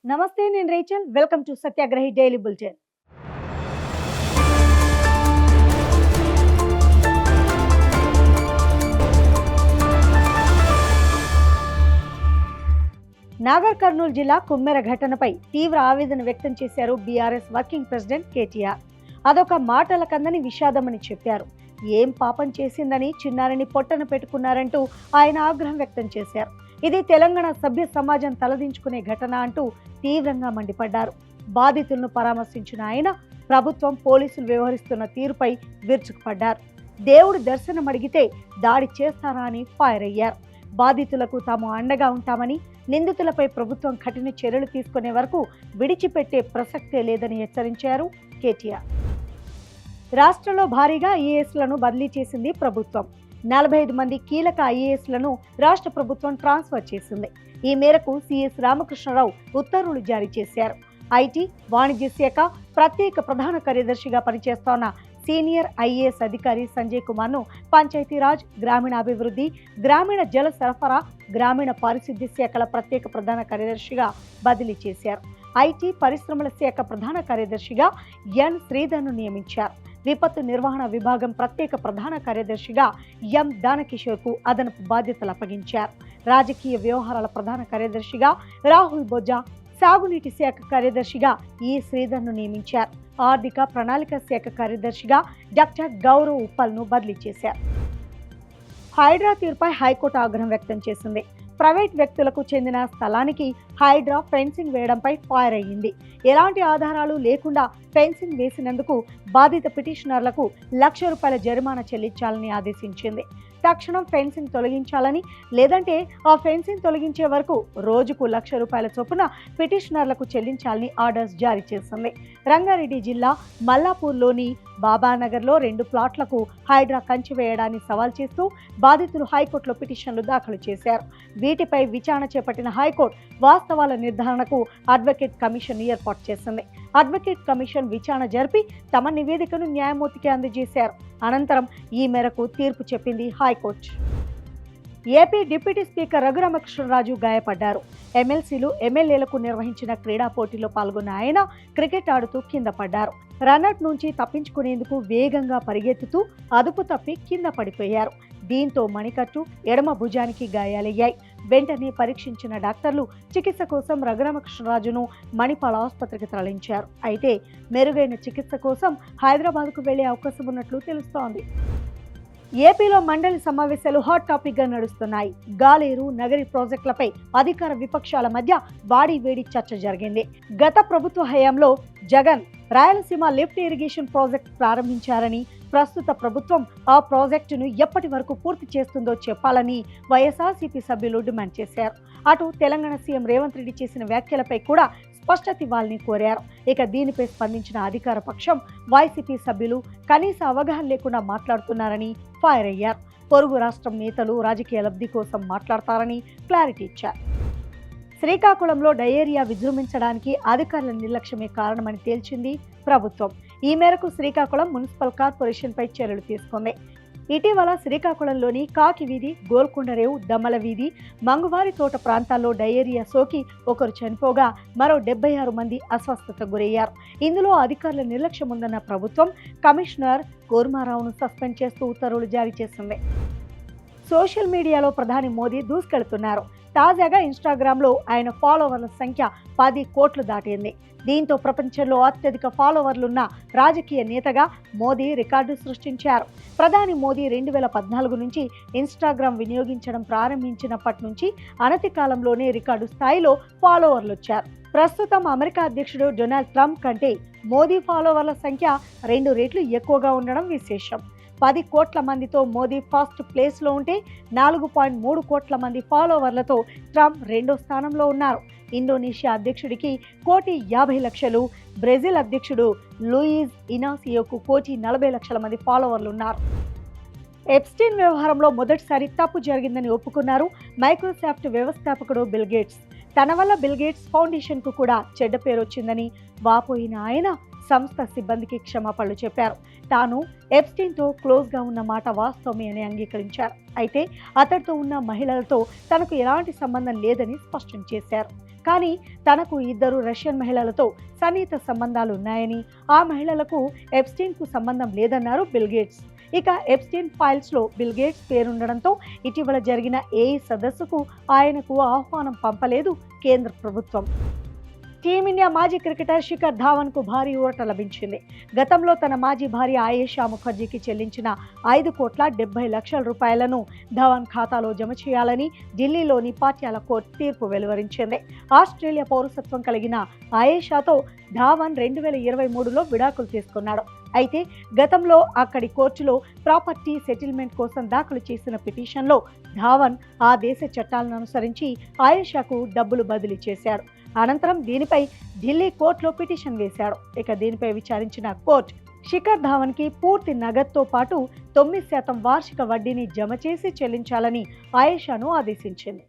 నమస్తే, నేను Rachel. Welcome to సత్యాగ్రహి daily bulletin. Nagar Kurnool జిల్లా కుమ్మెర ఘటనపై తీవ్ర ఆవేదన వ్యక్తం చేశారు బీఆర్ఎస్ వర్కింగ్ ప్రెసిడెంట్ కేటీఆర్. అదొక మాటల కందని విషాదమని చెప్పారు. ఏం పాపం చేసిందని చిన్నారిని పొట్టన పెట్టుకున్నారంటూ ఆయన ఆగ్రహం వ్యక్తం చేశారు. ఇది తెలంగాణ సభ్య సమాజం తలదించుకునే ఘటన అంటూ తీవ్రంగా మండిపడ్డారు. బాధితులను పరామర్శించిన ఆయన ప్రభుత్వం, పోలీసులు వ్యవహరిస్తున్న తీరుపై విరుచుకుపడ్డారు. దేవుడు దర్శనం అడిగితే దాడి చేస్తారా అని ఫైర్ అయ్యారు. బాధితులకు తాము అండగా ఉంటామని, నిందితులపై ప్రభుత్వం కఠిన చర్యలు తీసుకునే వరకు విడిచిపెట్టే ప్రసక్తే లేదని హెచ్చరించారు కేటీఆర్. రాష్ట్రంలో భారీగా ఐఏఎస్లను బదిలీ చేసింది ప్రభుత్వం. 45 మంది కీలక ఐఏఎస్లను రాష్ట్ర ప్రభుత్వం ట్రాన్స్ఫర్ చేసింది. ఈ మేరకు సిఎస్ రామకృష్ణరావు ఉత్తర్వులు జారీ చేశారు. ఐటీ, వాణిజ్య శాఖ ప్రత్యేక ప్రధాన కార్యదర్శిగా పనిచేస్తోన్న సీనియర్ ఐఏఎస్ అధికారి సంజయ్ కుమార్ను పంచాయతీరాజ్, గ్రామీణాభివృద్ధి, గ్రామీణ జల సరఫరా, గ్రామీణ పారిశుద్ధ్య శాఖల ప్రత్యేక ప్రధాన కార్యదర్శిగా బదిలీ చేశారు. ఐటీ, పరిశ్రమల శాఖ ప్రధాన కార్యదర్శిగా ఎన్ శ్రీధర్ను నియమించారు. విపత్తు నిర్వహణ విభాగం ప్రత్యేక ప్రధాన కార్యదర్శిగా ఎం దానకిషోర్కు అదనపు బాధ్యతలు అప్పగించారు. రాజకీయ వ్యవహారాల ప్రధాన కార్యదర్శిగా రాహుల్ బొజ్జా, సాగునీటి శాఖ కార్యదర్శిగా ఈ శ్రీధర్ను నియమించారు. ఆర్థిక ప్రణాళిక శాఖ కార్యదర్శిగా డాక్టర్ గౌరవ్ ఉప్పల్ను బదిలీ చేశారు. హైడ్రా తీరుపై హైకోర్టు ఆగ్రహం వ్యక్తం చేసింది. ప్రైవేట్ వ్యక్తులకు చెందిన స్థలానికి హైడ్రా ఫెన్సింగ్ వేయడంపై ఫైర్ అయ్యింది. ఎలాంటి ఆధారాలు లేకుండా ఫెన్సింగ్ వేసినందుకు బాధిత పిటిషనర్లకు ₹1,00,000 జరిమానా చెల్లించాలని ఆదేశించింది. తక్షణం ఫెన్సింగ్ తొలగించాలని, లేదంటే ఆ ఫెన్సింగ్ తొలగించే వరకు రోజుకు ₹1,00,000 చొప్పున పిటిషనర్లకు చెల్లించాలని ఆర్డర్స్ జారీ చేసింది. రంగారెడ్డి జిల్లా మల్లాపూర్లోని బాబానగర్లో 2 ప్లాట్లకు హైడ్రా కంచి వేయడాన్ని సవాల్ చేస్తూ బాధితులు హైకోర్టులో పిటిషన్లు దాఖలు చేశారు. వీటిపై విచారణ చేపట్టిన హైకోర్టు వాస్తవాల నిర్ధారణకు అడ్వకేట్ కమిషన్ ఏర్పాటు చేసింది. అడ్వకేట్ కమిషన్ విచారణ జరిపి తమ నివేదికను న్యాయమూర్తికి అందజేశారు. అనంతరం ఈ మేరకు తీర్పు చెప్పింది high court. AP deputy speaker Raghuramakrishnaraju గాయపడ్డారు. ఎమ్మెల్సీలు, ఎమ్మెల్యేలకు నిర్వహించిన క్రీడా పోటీలో పాల్గొన్న ఆయన క్రికెట్ ఆడుతూ కింద పడ్డారు. రన్అట్ నుంచి తప్పించుకునేందుకు వేగంగా పరిగెత్తుతూ అదుపు తప్పి కింద పడిపోయారు. దీంతో మణికట్టు, ఎడమ భుజానికి గాయాలయ్యాయి. వెంటనే పరీక్షించిన డాక్టర్లు చికిత్స కోసం రఘురామకృష్ణరాజును మణిపాల్ ఆసుపత్రికి తరలించారు. అయితే మెరుగైన చికిత్స కోసం హైదరాబాద్కు వెళ్లే అవకాశం ఉన్నట్లు తెలుస్తోంది. ఏపీలో మండలి సమావేశాలు హాట్ టాపిక్ గా నడుస్తున్నాయి. గాలేరు, నగరి ప్రాజెక్టులపై అధికార విపక్షాల మధ్య వాడి వేడి చర్చ జరిగింది. గత ప్రభుత్వ హయాంలో Jagan Rayalaseema lift irrigation project ప్రారంభించారని, ప్రస్తుత ప్రభుత్వం ఆ ప్రాజెక్టును ఎప్పటి వరకు పూర్తి చేస్తుందో చెప్పాలని వైఎస్ఆర్సీపీ సభ్యులు డిమాండ్ చేశారు. అటు తెలంగాణ సీఎం రేవంత్ రెడ్డి చేసిన వ్యాఖ్యలపై కూడా స్పష్టత ఇవ్వాలని కోరారు. ఇక దీనిపై స్పందించిన అధికార పక్షం, వైసీపీ సభ్యులు కనీస అవగాహన లేకుండా మాట్లాడుతున్నారని ఫైర్ అయ్యారు. పొరుగు రాష్ట్రం నేతలు రాజకీయ లబ్ధి కోసం మాట్లాడతారని క్లారిటీ ఇచ్చారు. శ్రీకాకుళంలో డయేరియా విజృంభించడానికి అధికారుల నిర్లక్ష్యమే కారణమని తేల్చింది ప్రభుత్వం. ఈ మేరకు శ్రీకాకుళం మున్సిపల్ కార్పొరేషన్పై చర్యలు తీసుకుంది. ఇటీవల శ్రీకాకుళంలోని కాకి వీధి, గోల్కొండ రేవు, దమ్మల వీధి, మంగువారి తోట ప్రాంతాల్లో డయేరియా సోకి ఒకరు చనిపోగా మరో 76 మంది అస్వస్థతకు గురయ్యారు. ఇందులో అధికారుల నిర్లక్ష్యం ఉందన్న ప్రభుత్వం కమిషనర్ కూర్మారావును సస్పెండ్ చేస్తూ ఉత్తర్వులు జారీ చేసింది. సోషల్ మీడియాలో ప్రధాని మోదీ దూసుకెళ్తున్నారు. తాజాగా ఇన్స్టాగ్రామ్లో ఆయన ఫాలోవర్ల సంఖ్య 10 కోట్లు దాటింది. దీంతో ప్రపంచంలో అత్యధిక ఫాలోవర్లున్న రాజకీయ నేతగా మోదీ రికార్డు సృష్టించారు. ప్రధాని మోదీ 2014 నుంచి ఇన్స్టాగ్రామ్ వినియోగించడం ప్రారంభించినప్పటి నుంచి అనతి కాలంలోనే రికార్డు స్థాయిలో ఫాలోవర్లు వచ్చారు. ప్రస్తుతం అమెరికా అధ్యక్షుడు డొనాల్డ్ ట్రంప్ కంటే మోదీ ఫాలోవర్ల సంఖ్య 2 రెట్లు ఎక్కువగా ఉండడం విశేషం. 10 కోట్ల మందితో మోదీ ఫస్ట్ ప్లేస్లో ఉంటే 4.3 కోట్ల మంది ఫాలోవర్లతో ట్రంప్ 2వ స్థానంలో ఉన్నారు. ఇండోనేషియా అధ్యక్షుడికి 1,50,00,000, బ్రెజిల్ అధ్యక్షుడు లూయిజ్ ఇనాసియోకు 1,40,00,000 మంది ఫాలోవర్లు ఉన్నారు. ఎప్స్టీన్ వ్యవహారంలో మొదటిసారి తప్పు జరిగిందని ఒప్పుకున్నారు మైక్రోసాఫ్ట్ వ్యవస్థాపకుడు బిల్ గేట్స్. తన వల్ల బిల్ గేట్స్ ఫౌండేషన్కు కూడా చెడ్డ పేరు వచ్చిందని వాపోయిన ఆయన సంస్థ సిబ్బందికి క్షమాపణలు చెప్పారు. తాను ఎప్స్టీన్తో క్లోజ్గా ఉన్న మాట వాస్తవమే అని అంగీకరించారు. అయితే అతడితో ఉన్న మహిళలతో తనకు ఎలాంటి సంబంధం లేదని స్పష్టం చేశారు. కానీ తనకు 2 రష్యన్ మహిళలతో సన్నిహిత సంబంధాలు ఉన్నాయని, ఆ మహిళలకు ఎప్స్టీన్కు సంబంధం లేదన్నారు బిల్ గేట్స్. ఇక ఎప్స్టీన్ ఫైల్స్లో బిల్ గేట్స్ పేరుండడంతో ఇటీవల జరిగిన ఏఈ సదస్సుకు ఆయనకు ఆహ్వానం పంపలేదు కేంద్ర ప్రభుత్వం. టీమిండియా మాజీ క్రికెటర్ శిఖర్ ధావన్కు భారీ ఊరట లభించింది. గతంలో తన మాజీ భార్య ఆయేషా ముఖర్జీకి చెల్లించిన 5,70,00,000 రూపాయలను ధావన్ ఖాతాలో జమ చేయాలని ఢిల్లీలోని పాటియాలా కోర్టు తీర్పు వెలువరించింది. ఆస్ట్రేలియా పౌరసత్వం కలిగిన ఆయేషాతో ధావన్ 2023లో విడాకులు తీసుకున్నాడు. అయితే గతంలో అక్కడి కోర్టులో ప్రాపర్టీ సెటిల్మెంట్ కోసం దాఖలు చేసిన పిటిషన్లో ధావన్ ఆ దేశ చట్టాలను అనుసరించి ఆయేషాకు డబ్బులు బదిలీ చేశాడు. అనంతరం దీనిపై ఢిల్లీ కోర్టులో పిటిషన్ వేశాడు. ఇక దీనిపై విచారించిన కోర్టు శిఖర్ ధావన్కి పూర్తి నగదుతో పాటు 9% వార్షిక వడ్డీని జమ చేసి చెల్లించాలని ఆయేషాను ఆదేశించింది.